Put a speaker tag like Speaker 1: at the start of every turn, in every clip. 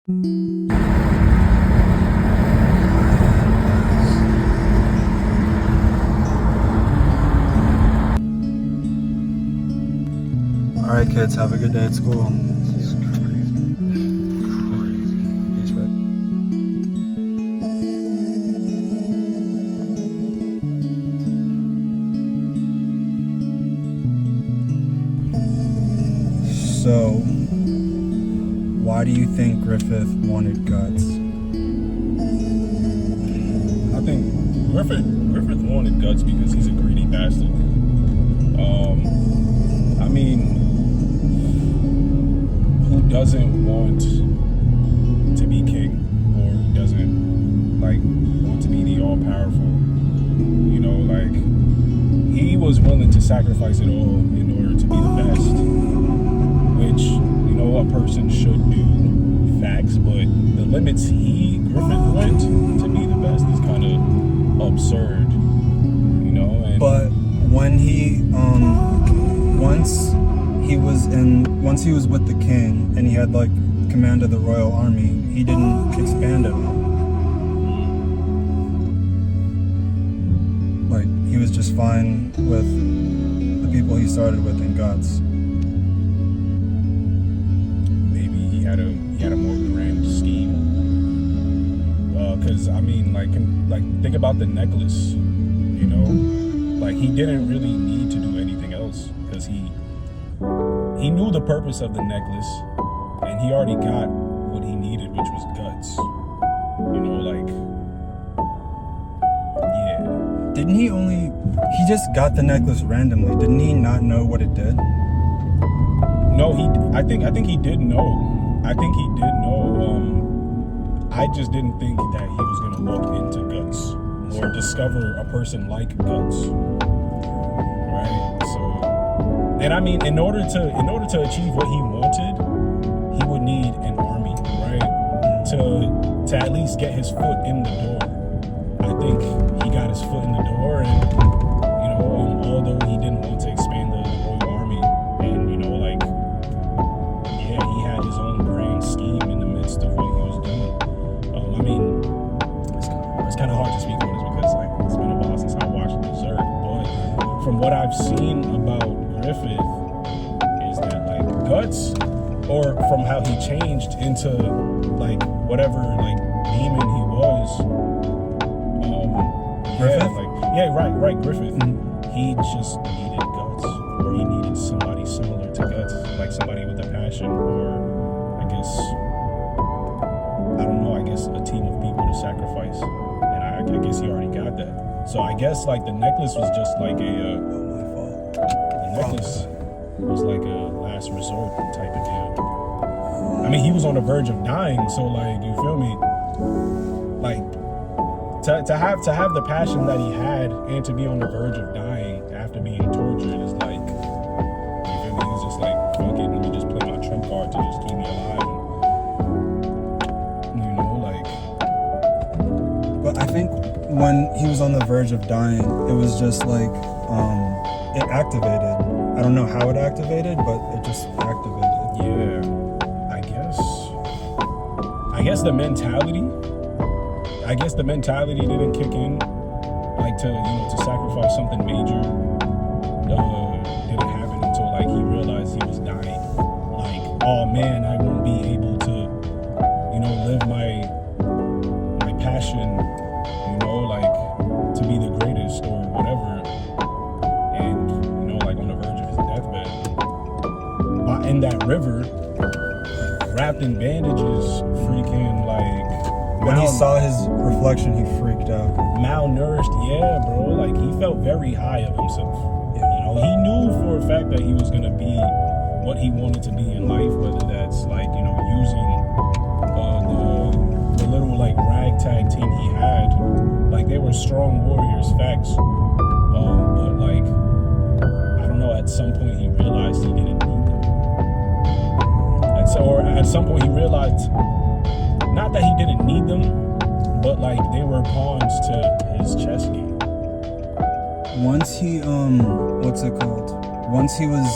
Speaker 1: Alright kids, have a good day at school.
Speaker 2: This is crazy.
Speaker 1: So, why do you think Griffith wanted guts?
Speaker 2: I think Griffith wanted guts because he's a greedy bastard. I mean, who doesn't want to be king, or who doesn't want to be the all-powerful? You know, he was willing to sacrifice it all in order to be the best, which a person should do, facts. But the limits Griffith went to be the best is kind of absurd, And
Speaker 1: but when he once he was with the king and he had command of the royal army, he didn't expand at all. He was just fine with the people he started with in guts.
Speaker 2: maybe he had a more grand scheme. Because think about the necklace. He didn't really need to do anything else because he knew the purpose of the necklace, and he already got what he needed, which was guts. Yeah.
Speaker 1: Didn't he just got the necklace randomly? Didn't he not know what it did?
Speaker 2: No, I think he did know. I think he did know. I just didn't think that he was gonna look into guts or discover a person like guts. Right? So, and in order to achieve what he wanted, he would need an army, right? To at least get his foot in the door. I think he got his foot in the door, and although he didn't want to expand the royal army, and he had his own grand scheme in the midst of what he was doing. It's kind of hard to speak on this because it's been a while since I watched Berserk, but from what I've seen about Griffith is that guts, or from how he changed into whatever demon he was.
Speaker 1: Griffith?
Speaker 2: Griffith. Mm-hmm. He just needed guts, or he needed somebody similar to guts, somebody with a passion, or I guess a team of people to sacrifice. And I guess he already got that. So I guess the necklace was just
Speaker 1: my fault.
Speaker 2: The necklace was like a last resort type of deal. He was on the verge of dying, so you feel me? To have the passion that he had and to be on the verge of dying after being tortured is you feel me? He's just fuck it, let me just play my trump card to just keep me alive.
Speaker 1: But I think when he was on the verge of dying, it was just it activated. I don't know how it activated, but it just activated.
Speaker 2: Yeah, I guess the mentality. I guess the mentality didn't kick in, to sacrifice something major. Didn't happen until he realized he was dying. Oh man, I won't be able to, live my passion, to be the greatest or whatever. And on the verge of his deathbed, in that river, wrapped in bandages, freaking
Speaker 1: when he saw his reflection, he freaked out.
Speaker 2: Malnourished, yeah, bro. He felt very high of himself. Yeah. He knew for a fact that he was gonna be what he wanted to be in life, whether that's using the little ragtag team he had. They were strong warriors, facts. But I don't know. At some point, he realized he didn't need them. At some point, he realized. Not that he didn't need them, but they were pawns to his chess game.
Speaker 1: Once he once he was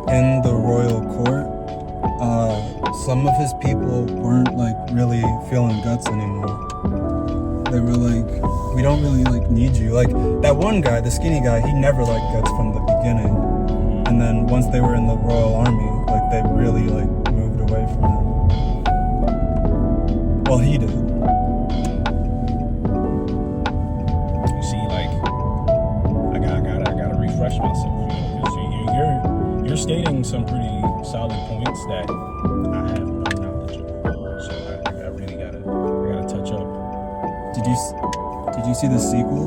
Speaker 1: in the royal court, some of his people weren't like really feeling Guts anymore. They were like, we don't really like need you. Like that one guy, the skinny guy, he never liked Guts from the beginning. And then once they were in the Royal Army, like they really like moved away from him. Well, he did.
Speaker 2: You see, like I gotta refresh myself, you know, because you're stating some pretty solid points that I have no knowledge of. So I really gotta touch up.
Speaker 1: Did you see the sequel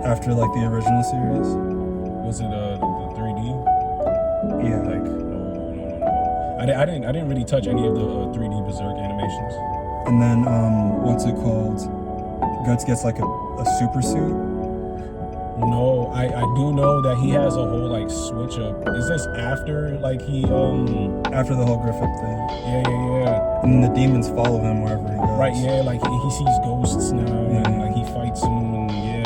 Speaker 1: after like the original series?
Speaker 2: Was it the 3D?
Speaker 1: Yeah.
Speaker 2: Like no. I didn't really touch any of the 3D Berserk animations.
Speaker 1: And then what's it called? Guts gets like a super suit.
Speaker 2: No, I do know that he has a whole like switch up. Is this after like he
Speaker 1: After the whole Griffith thing.
Speaker 2: Yeah.
Speaker 1: And then the demons follow him wherever he goes.
Speaker 2: Right, yeah, like he sees ghosts now, and like he fights them, and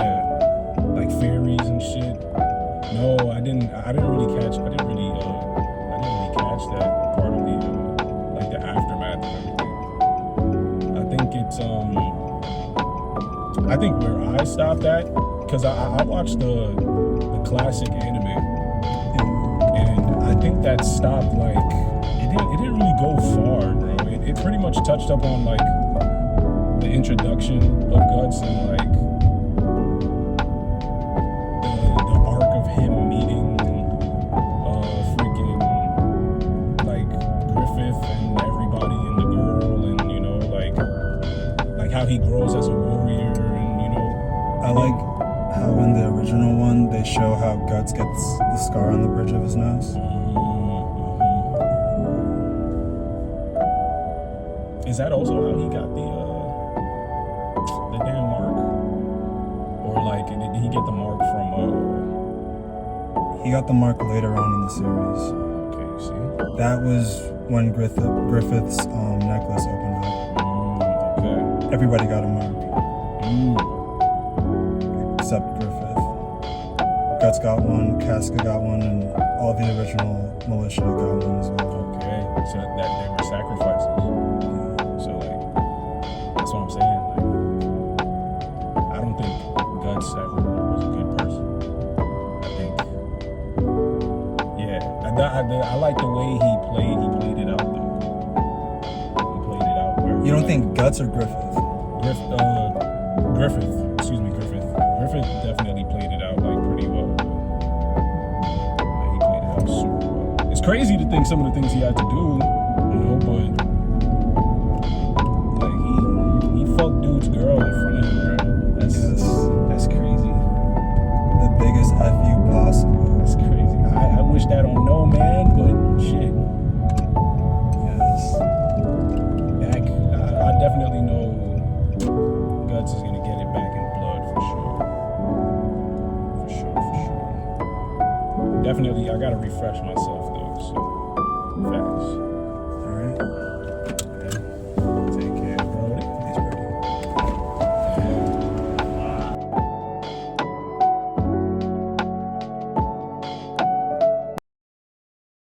Speaker 2: like fairies and shit. No, I didn't really catch that part of the like the aftermath of everything. I think where I stopped at, because I watched the classic anime, and I think that stopped like it didn't really go far, bro. It pretty much touched up on like the introduction of Guts and like the arc of him meeting freaking like Griffith and everybody and the girl, and you know like how he grows as a warrior, and you know.
Speaker 1: I like how in the original one they show how Guts gets the scar on the bridge of his nose.
Speaker 2: Is that also how he got the damn mark? Or like did he get the mark from
Speaker 1: He got the mark later on in the series.
Speaker 2: Okay, you see?
Speaker 1: That was when Griffith's necklace opened up.
Speaker 2: Okay.
Speaker 1: Everybody got a mark. Except Griffith. Guts got one, Casca got one, and all the original militia got one as well.
Speaker 2: Okay. So that they were sacrifices. So like that's what I'm saying. Like I don't think Guts ever was a good person. I think I like the way he played it out though. He played it out very
Speaker 1: You don't
Speaker 2: well.
Speaker 1: think Guts or Griffith?
Speaker 2: Griffith. Excuse me, Griffith. Griffith definitely played it out like pretty well. Like, he played it out super well. It's crazy to think some of the things he had to do, you know, but like he fucked dude's girl in front of him, bro. That's crazy.
Speaker 1: The biggest FU possible.
Speaker 2: That's crazy. I wish that on no man, but shit.
Speaker 1: Yes.
Speaker 2: I definitely know Guts is gonna get it back in blood for sure. For sure. Definitely, I gotta refresh myself though. So, facts.